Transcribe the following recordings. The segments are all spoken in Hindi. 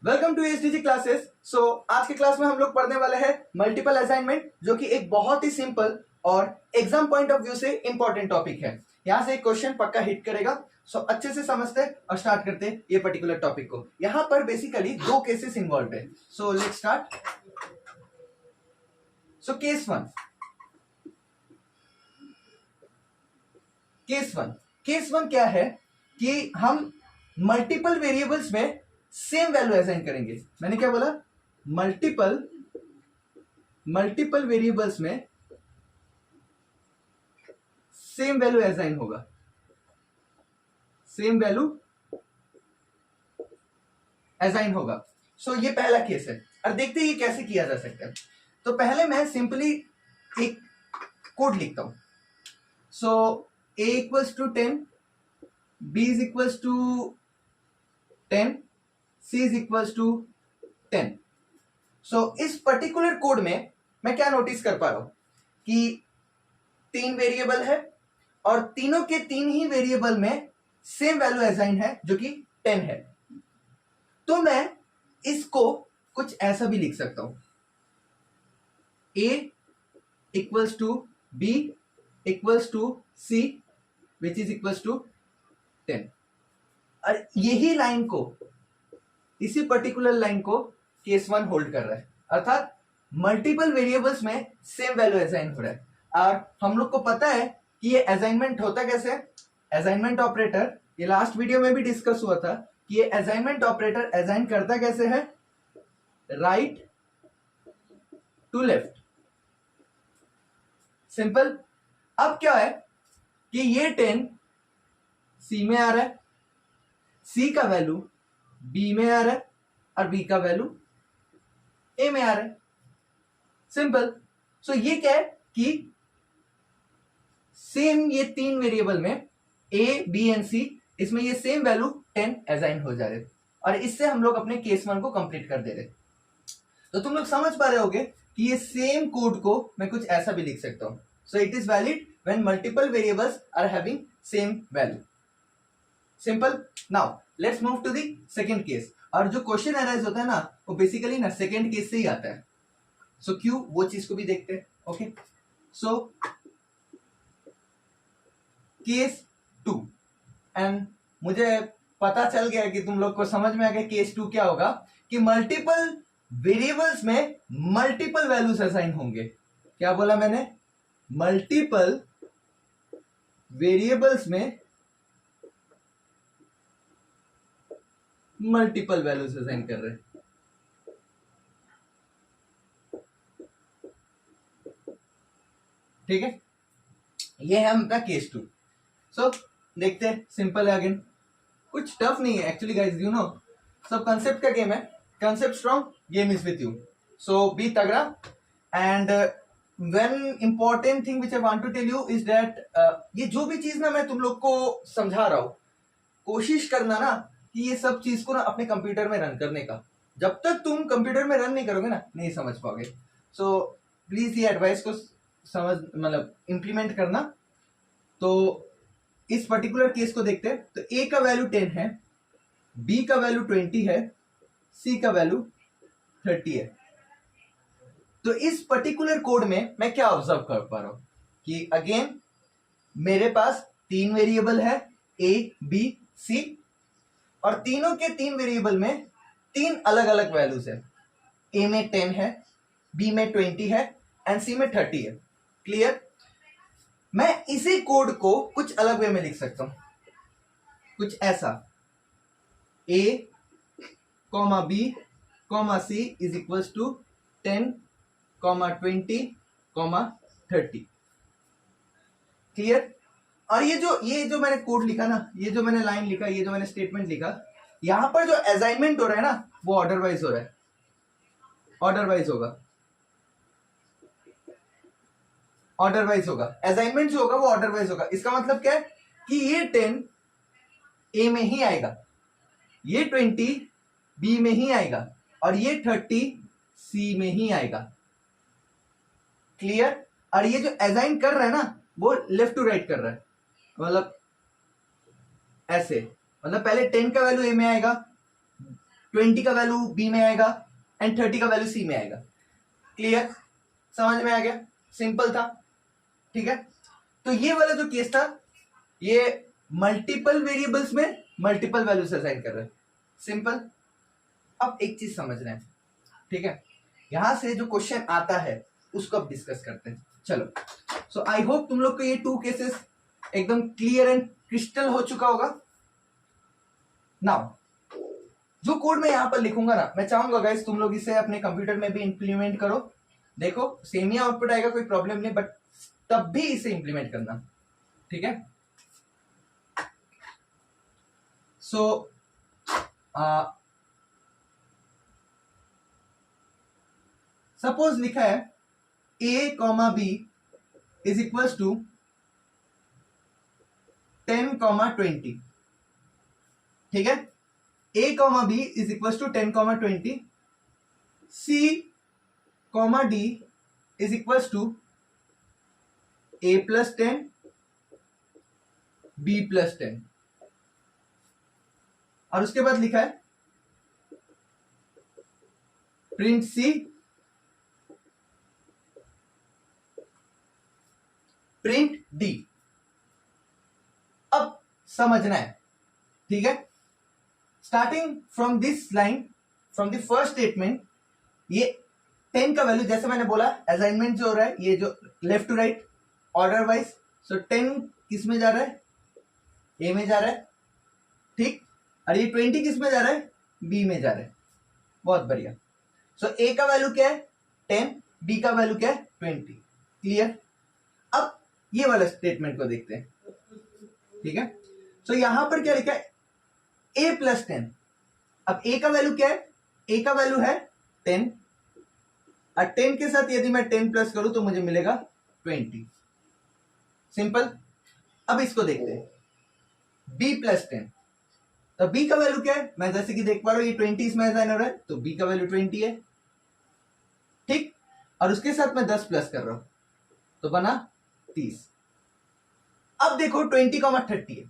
Welcome to SDG classes. आज के क्लास में हम लोग पढ़ने वाले हैं मल्टीपल असाइनमेंट, जो कि एक बहुत ही सिंपल और एग्जाम पॉइंट ऑफ व्यू से इंपॉर्टेंट टॉपिक है। यहाँ से एक क्वेश्चन पक्का हिट करेगा। अच्छे से समझते हैं और स्टार्ट करते हैं ये पर्टिकुलर टॉपिक को। यहाँ पर बेसिकली दो केसेस इन्वॉल्व है। Let's start. Case one. Case one क्या है कि हम मल्टीपल वेरिएबल्स में सेम वैल्यू असाइन करेंगे। मैंने क्या बोला? मल्टीपल वेरिएबल्स में सेम वैल्यू असाइन होगा। सेम वैल्यू असाइन होगा। ये पहला केस है और देखते हैं ये कैसे किया जा सकता है। तो पहले मैं सिंपली एक कोड लिखता हूं। a equals to 10, b is equals to 10, c is equals to 10। इस पर्टिकुलर कोड में मैं क्या नोटिस कर पा रहा हूं कि तीन वेरिएबल है और तीनों के तीन ही वेरिएबल में सेम वैल्यू असाइन है, जो कि 10 है। तो मैं इसको कुछ ऐसा भी लिख सकता हूं। a equals to b equals to c which is equals to 10। और यही लाइन को, इसी पर्टिकुलर लाइन को केस वन होल्ड कर रहा है, अर्थात मल्टीपल वेरिएबल्स में सेम वैल्यू असाइन हो रहा है। और हम लोग को पता है कि ये असाइनमेंट होता कैसे है। असाइनमेंट ऑपरेटर, ये लास्ट वीडियो में भी डिस्कस हुआ था कि ये असाइनमेंट ऑपरेटर असाइन करता कैसे है, राइट टू लेफ्ट। सिंपल। अब क्या है कि ये 10 सी में आ रहा है, सी का वैल्यू बी में आ रहा है और बी का वैल्यू ए में आ रहा है। सिंपल। ये क्या है कि सेम ये तीन वेरिएबल में ए बी एंड सी, इसमें ये सेम वैल्यू 10 असाइन हो जा रहे और इससे हम लोग अपने केस वन को कंप्लीट कर दे रहे। तो तुम लोग समझ पा रहे होगे कि ये सेम कोड को मैं कुछ ऐसा भी लिख सकता हूं। It is valid when multiple variables are having same value. Simple. Now let's move to the second case. और जो क्वेश्चन अराइज होता है ना, वो बेसिकली ना सेकंड केस से ही आता है। क्यों, वो चीज को भी देखते हैं। ओके। केस टू, एंड मुझे पता चल गया कि तुम लोग को समझ में आ गया केस टू क्या होगा, कि मल्टीपल वेरिएबल्स में मल्टीपल वैल्यूज असाइन होंगे। क्या बोला मैंने? मल्टीपल वेरिएबल्स में मल्टीपल वैल्यूज असाइन कर रहे हैं। ठीक है, ये है हमारा केस टू। देखते हैं। सिंपल है, अगेन कुछ टफ नहीं है एक्चुअली गाइस, यू नो। सब कंसेप्ट का गेम है। Concept strong, game is with you. Be तगड़ा। And one important thing which I want to tell you is that ये जो भी चीज ना मैं तुम लोग को समझा रहा हूं, कोशिश करना ना कि ये सब चीज को ना अपने कंप्यूटर में रन करने का। जब तक तुम कंप्यूटर में रन नहीं करोगे ना, नहीं समझ पाओगे। प्लीज ये एडवाइस को समझ, मतलब इंप्लीमेंट करना। तो इस पर्टिकुलर केस को देखते हैं। तो ए का वैल्यू 10 है, बी का वैल्यू 20 है, सी का वैल्यू 30 है। तो इस पर्टिकुलर कोड में मैं क्या ऑब्जर्व कर पा रहा हूं कि अगेन मेरे पास तीन वेरिएबल है, ए बी सी, और तीनों के तीन वेरिएबल में तीन अलग अलग वैल्यूज है। ए में 10 है, बी में 20 है एंड सी में 30 है। क्लियर? मैं इसी कोड को कुछ अलग वे में लिख सकता हूं, कुछ ऐसा। a comma B comma C is equals to 10 comma 20 comma 30। Clear? और ये जो मैंने कोड लिखा ना, ये जो मैंने लाइन लिखा, ये जो मैंने स्टेटमेंट लिखा, यहां पर जो असाइनमेंट हो रहा है ना, वो ऑर्डर वाइज हो रहा है। ऑर्डर वाइज होगा, ऑर्डर वाइज होगा। असाइनमेंट जो होगा वो ऑर्डर वाइज होगा। इसका मतलब क्या है कि ये 10 ए में ही आएगा, ये 20 बी में ही आएगा और ये 30 सी में ही आएगा। क्लियर? और ये जो असाइन कर रहा है ना, वो लेफ्ट टू राइट कर रहा है, मतलब ऐसे। मतलब पहले 10 का वैल्यू ए में आएगा, 20 का वैल्यू बी में आएगा एंड 30 का वैल्यू सी में आएगा। क्लियर, समझ में आ गया, सिंपल था। ठीक है, तो ये वाला जो केस था ये मल्टीपल वेरिएबल्स में मल्टीपल वैल्यूज असाइन कर रहे हैं, सिंपल। अब एक चीज समझना है, ठीक है, यहां से जो क्वेश्चन आता है उसको अब डिस्कस करते हैं। चलो, सो आई होप तुम लोग को ये 2 केसेस एकदम क्लियर एंड क्रिस्टल हो चुका होगा। नाउ जो कोड मैं यहां पर लिखूंगा ना, मैं चाहूंगा गाइस तुम लोग इसे अपने कंप्यूटर में भी इंप्लीमेंट करो। देखो सेम ही आउटपुट आएगा, कोई प्रॉब्लम नहीं, बट तब भी इसे इंप्लीमेंट करना, ठीक है। सो सपोज लिखा है a comma B is equals to 10 comma 20, ठीक है। a comma B is equals to 10 comma 20, c comma d is equals to a plus 10 b plus 10, और उसके बाद लिखा है प्रिंट c प्रिंट d। अब समझना है, ठीक है, starting from this line, from the first statement, ये 10 का वैल्यू जैसे मैंने बोला असाइनमेंट जो हो रहा है ये जो left to right order wise, so 10 किस में जा रहा है, ए में जा रहा है, ठीक, और ये 20 किस में जा रहा है, बी में जा रहा है। बहुत बढ़िया। सो ए का वैल्यू क्या है 10, बी का वैल्यू क्या है 20। क्लियर। अब ये वाला स्टेटमेंट को देखते हैं, ठीक है। सो यहां पर क्या लिखा है a प्लस 10। अब a का वैल्यू क्या है, a का वैल्यू है 10, और 10 के साथ यदि मैं 10 प्लस करूं तो मुझे मिलेगा 20, सिंपल। अब इसको देखते हैं b प्लस 10, तो b का वैल्यू क्या है, मैं जैसे कि देख पा रहा हूं ये 20 इसमें असाइन हो रहा है, तो b का वैल्यू 20 है, ठीक, और उसके साथ मैं 10 प्लस कर रहा हूं तो बना 30। अब देखो 20 कॉमा 30 है,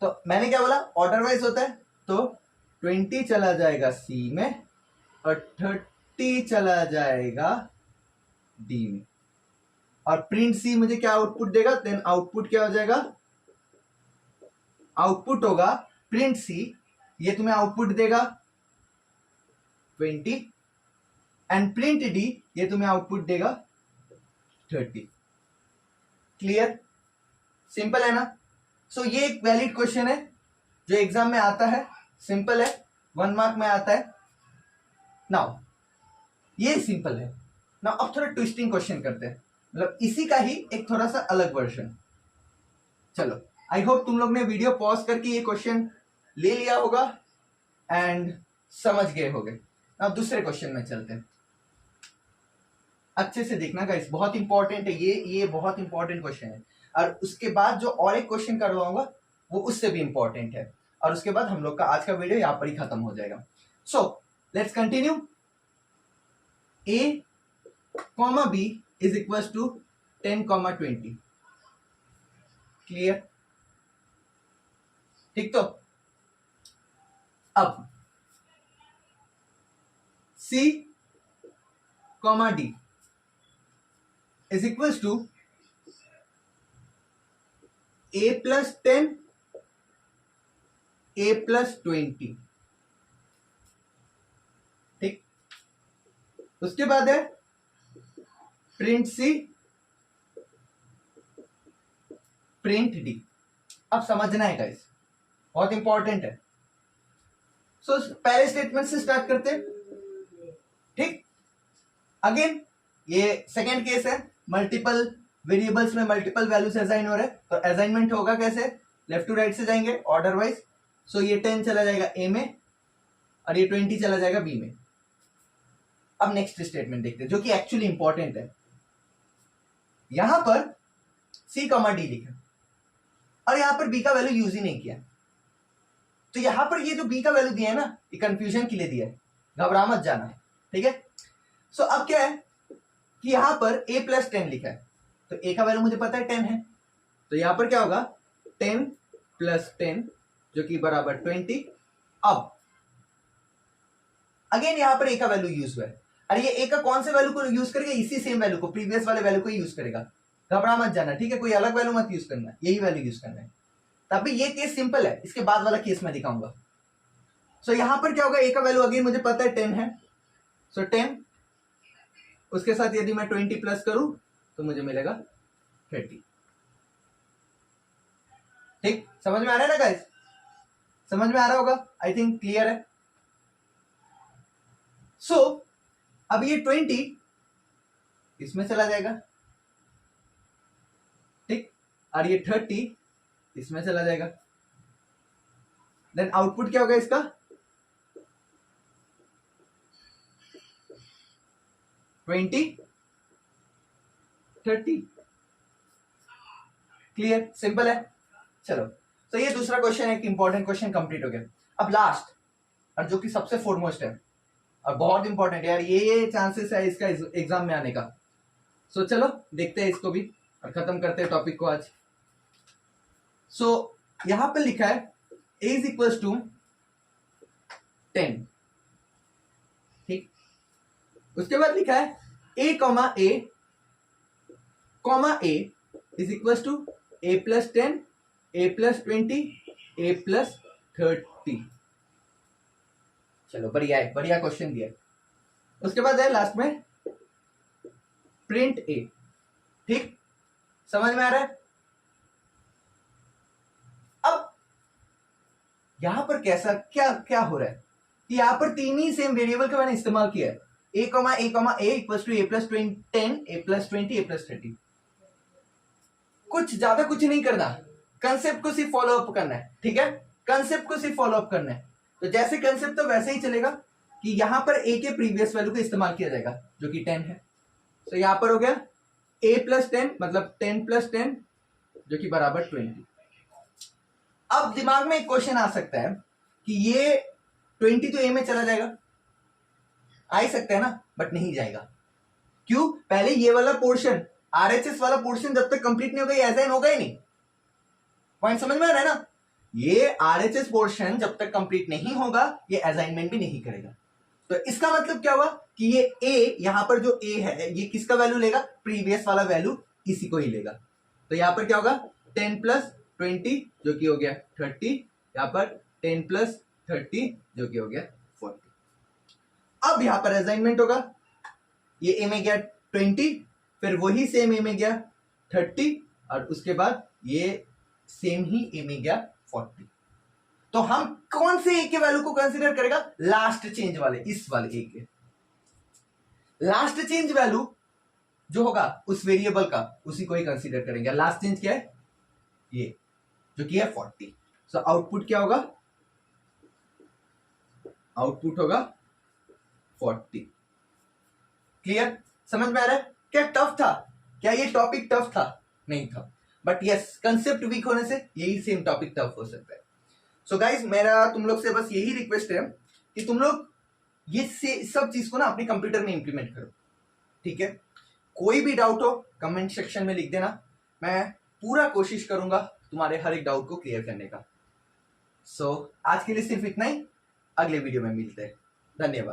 तो मैंने क्या बोला ऑर्डर वाइज होता है, तो 20 चला जाएगा C में और 30 चला जाएगा D में, और प्रिंट C मुझे क्या आउटपुट देगा, देन आउटपुट क्या हो जाएगा, आउटपुट होगा प्रिंट C, ये तुम्हें आउटपुट देगा 20, एंड प्रिंट D ये तुम्हें आउटपुट देगा 30। क्लियर, सिंपल है ना। सो ये एक वैलिड क्वेश्चन है जो एग्जाम में आता है, सिंपल है, 1 मार्क में आता है। नाउ ये सिंपल है। नाउ अब थोड़ा ट्विस्टिंग क्वेश्चन करते हैं, मतलब इसी का ही एक थोड़ा सा अलग वर्जन। चलो, आई होप तुम लोग ने वीडियो पॉज करके ये क्वेश्चन ले लिया होगा एंड समझ गए होगे। अब दूसरे क्वेश्चन में चलते हैं, अच्छे से देखना गाइस, बहुत इंपॉर्टेंट है ये बहुत इंपॉर्टेंट क्वेश्चन है, और उसके बाद जो और एक क्वेश्चन करवाऊंगा वो उससे भी इंपॉर्टेंट है, और उसके बाद हम लोग का आज का वीडियो यहां पर ही खत्म हो जाएगा। So let's continue. a comma b is equal to 10 comma 20। Clear, ठीक, तो अब c comma d is equal to a plus 10 a plus 20, ठीक, उसके बाद है प्रिंट C प्रिंट D। अब समझना है गाइस, बहुत इंपॉर्टेंट है। सो पहले स्टेटमेंट से स्टार्ट करते हैं, ठीक। अगेन ये सेकेंड केस है, मल्टीपल वेरिएबल्स में मल्टीपल वैल्यूज असाइन हो रहे हैं, तो असाइनमेंट होगा कैसे, लेफ्ट टू राइट से जाएंगे ऑर्डर वाइज। सो ये 10 चला जाएगा A में और ये 20 चला जाएगा B में। अब नेक्स्ट स्टेटमेंट देखते हैं जो कि एक्चुअली इंपॉर्टेंट है। यहां पर C कॉमा D लिखा और यहां पर B का वैल्यू यूज ही नहीं किया, तो यहां पर ये जो B का वैल्यू दिया है ना, ये कंफ्यूजन के लिए दिया है, घबरा मत जाना, ठीक है। सो अब क्या है कि यहां पर a प्लस 10 लिखा है, तो a का वैल्यू मुझे पता है 10 है, तो यहां पर क्या होगा 10 प्लस 10 जो कि बराबर 20। अब अगेन यहाँ पर ए का वैल्यू यूज हुआ है, और ये ए का कौन से वैल्यू को यूज करेगा, इसी सेम वैल्यू को, प्रीवियस वाले वैल्यू को यूज करेगा। घबरा मत जाना, ठीक है, कोई अलग वैल्यू मत यूज करना, यही वैल्यू यूज करना है। तभी ये केस सिंपल है, इसके बाद वाला केस मैं दिखाऊंगा। सो यहां पर क्या होगा, ए का वैल्यू अगेन मुझे पता है 10 है, सो 10 उसके साथ यदि मैं 20 प्लस करूं तो मुझे मिलेगा 30। ठीक, समझ में आ रहा है ना गाइस, समझ में आ रहा होगा, आई थिंक क्लियर है। सो अब ये 20 इसमें चला जाएगा, ठीक, और ये 30 इसमें चला जाएगा। देन आउटपुट क्या होगा इसका, 20 30। क्लियर, सिंपल है। चलो, तो ये दूसरा क्वेश्चन, एक इंपॉर्टेंट क्वेश्चन कंप्लीट हो गया। अब लास्ट, और जो कि सबसे फोरमोस्ट है और बहुत इंपॉर्टेंट है यार, ये चांसेस है इसका एग्जाम में आने का। सो चलो देखते हैं इसको भी और खत्म करते हैं टॉपिक को आज। सो यहां पर लिखा है a इज इक्वल टू 10, ठीक। उसके बाद लिखा है a comma a is equal to a plus 10, a plus 20, a plus 30। चलो बढ़िया है, बढ़िया क्वेश्चन दिया। उसके बाद है लास्ट में प्रिंट a, ठीक, समझ में आ रहा है। अब यहां पर कैसा क्या क्या हो रहा है कि यहां पर तीन ही सेम वेरिएबल का मैंने इस्तेमाल किया है, a comma a equals to a plus 10, a plus 20, a plus 30। कुछ ज्यादा कुछ नहीं करना, कंसेप्ट को सिर्फ फॉलो अप करना है, ठीक है, कंसेप्ट को सिर्फ फॉलो अप करना है। तो जैसे कंसेप्ट तो वैसे ही चलेगा कि यहां पर a के प्रीवियस वैल्यू को इस्तेमाल किया जाएगा जो कि 10 है। तो यहां पर हो गया a प्लस 10 मतलब 10 प्लस 10 जो कि बराबर 20। अब दिमाग में एक क्वेश्चन आ सकता है कि ये 20 तो a में चला जाएगा, आ ही सकता है ना, बट नहीं जाएगा। क्यों, पहले ये वाला पोर्शन आरएचएस वाला पोर्शन जब तक कंप्लीट नहीं होगा ये असाइन होगा ही नहीं। पॉइंट समझ में आ रहा है ना, ये आरएचएस पोर्शन जब तक कंप्लीट नहीं होगा ये असाइनमेंट भी नहीं करेगा। तो इसका मतलब क्या हुआ कि ये a, यहां पर जो a है ये किसका वैल्यू लेगा, प्रीवियस वाला वैल्यू इसी को ही लेगा। तो यहां पर क्या होगा 10 प्लस 20 जो कि हो गया 30, यहां पर 10 प्लस 30 जो कि हो गया 40। अब यहां पर असाइनमेंट होगा, ये a में गया 20, फिर वही सेम a में गया 30, और उसके बाद ये सेम ही a में गया 40। तो हम कौन से a के वैल्यू को कंसीडर करेगा, लास्ट चेंज वाले, इस वाले a के लास्ट चेंज वैल्यू जो होगा उस वेरिएबल का उसी को ही कंसीडर करेंगे। लास्ट चेंज क्या है, ये जो कि है 40। सो आउटपुट क्या होगा, आउटपुट होगा 40। क्लियर, समझ में आ रहा है। क्या टफ था, क्या ये टॉपिक टफ था, नहीं था, बट यस कंसेप्ट वीक होने से यही सेम टॉपिक टफ हो सकता है। सो गाइज मेरा तुम लोग से बस यही रिक्वेस्ट है कि तुम लोग ये सब चीज को ना अपने कंप्यूटर में इंप्लीमेंट करो, ठीक है। कोई भी डाउट हो कमेंट सेक्शन में लिख देना, मैं पूरा कोशिश करूंगा तुम्हारे हर एक डाउट को क्लियर करने का। सो आज के लिए सिर्फ इतना ही, अगले वीडियो में मिलते हैं, धन्यवाद।